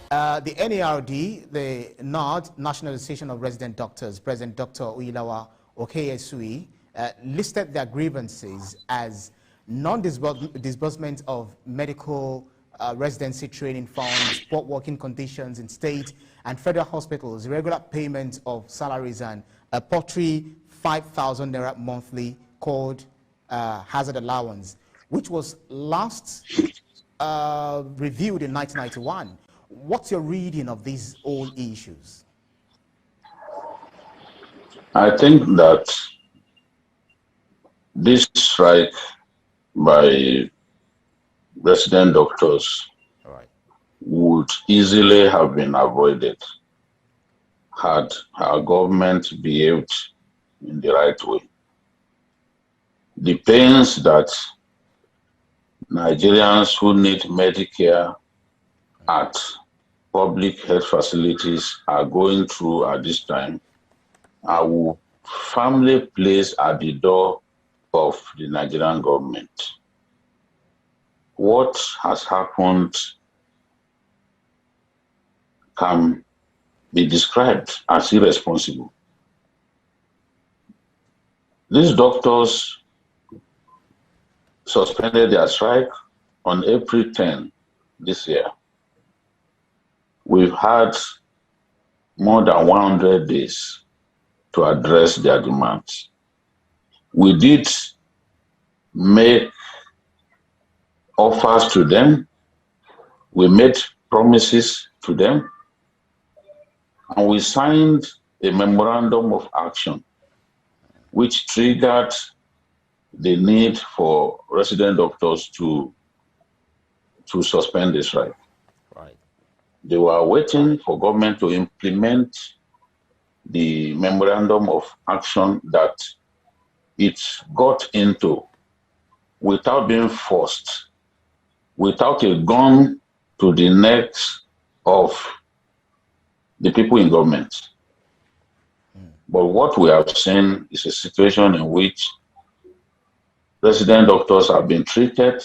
The NARD, the NARD, National Association of Resident Doctors, President Dr. Uyilawa Okeyesui, listed their grievances as non-disbursement of medical residency training funds, poor working conditions in state and federal hospitals, irregular payment of salaries, and a paltry 5,000 naira monthly called hazard allowance, which was last reviewed in 1991. What's your reading of these old issues? I think that this strike by resident doctors would easily have been avoided had our government behaved in the right way. The pains that Nigerians who need Medicare at public health facilities are going through at this time, I will firmly place at the door of the Nigerian government. What has happened can be described as irresponsible. These doctors suspended their strike on April 10 this year. We've had more than 100 days to address their demands. We did make offers to them. We made promises to them. And we signed a memorandum of action which triggered the need for resident doctors to suspend the strike. Right. They were waiting for government to implement the memorandum of action that it got into without being forced, without a gun to the necks of the people in government. But what we have seen is a situation in which resident doctors have been treated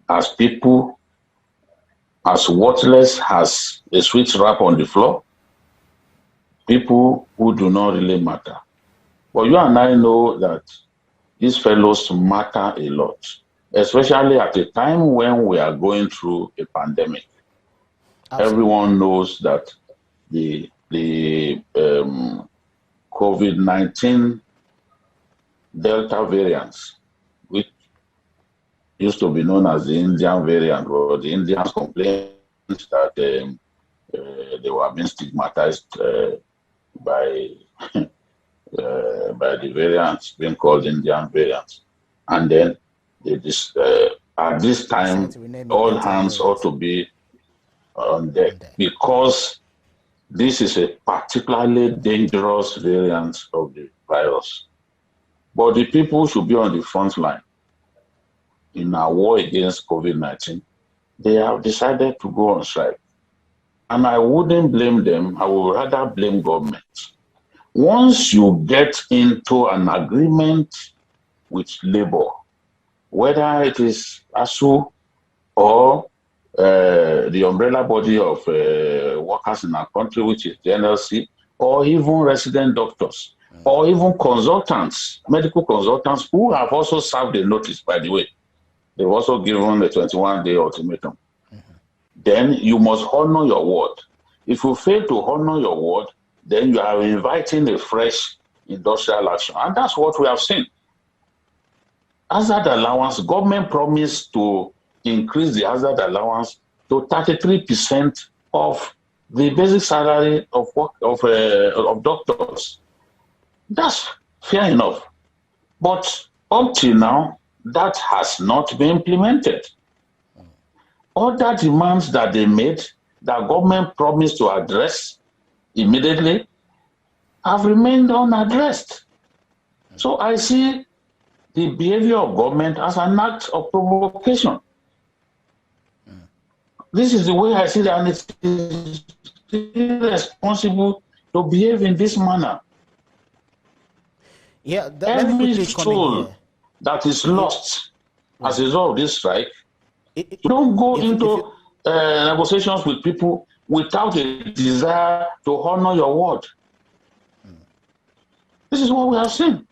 as people, as worthless as a sweet wrap on the floor, people who do not really matter. But you and I know that these fellows matter a lot, especially at a time when we are going through a pandemic. Absolutely. Everyone knows that the COVID-19 Delta variants, which used to be known as the Indian variant, or the Indians complained that they were being stigmatized by the variants being called Indian variants. And then at this time, all hands ought to be on deck, because this is a particularly dangerous variant of the virus. But the people should be on the front line in our war against COVID-19. They have decided to go on strike. And I wouldn't blame them. I would rather blame government. Once you get into an agreement with labor, whether it is ASU or the umbrella body of workers in our country, which is the NLC, or even resident doctors, or even consultants, medical consultants, who have also served a notice, by the way. They've also given a 21-day ultimatum. Then you must honor your word. If you fail to honor your word, then you are inviting a fresh industrial action. And that's what we have seen. Hazard allowance, government promised to increase the hazard allowance to 33% of the basic salary of doctors. That's fair enough. But up till now, that has not been implemented. Other demands that they made, that government promised to address immediately, have remained unaddressed. So I see the behavior of government as an act of provocation. This is the way I see that, and it is irresponsible to behave in this manner. Yeah, every soul that is lost as a result of this strike, don't go into negotiations with people without a desire to honor your word. This is what we have seen.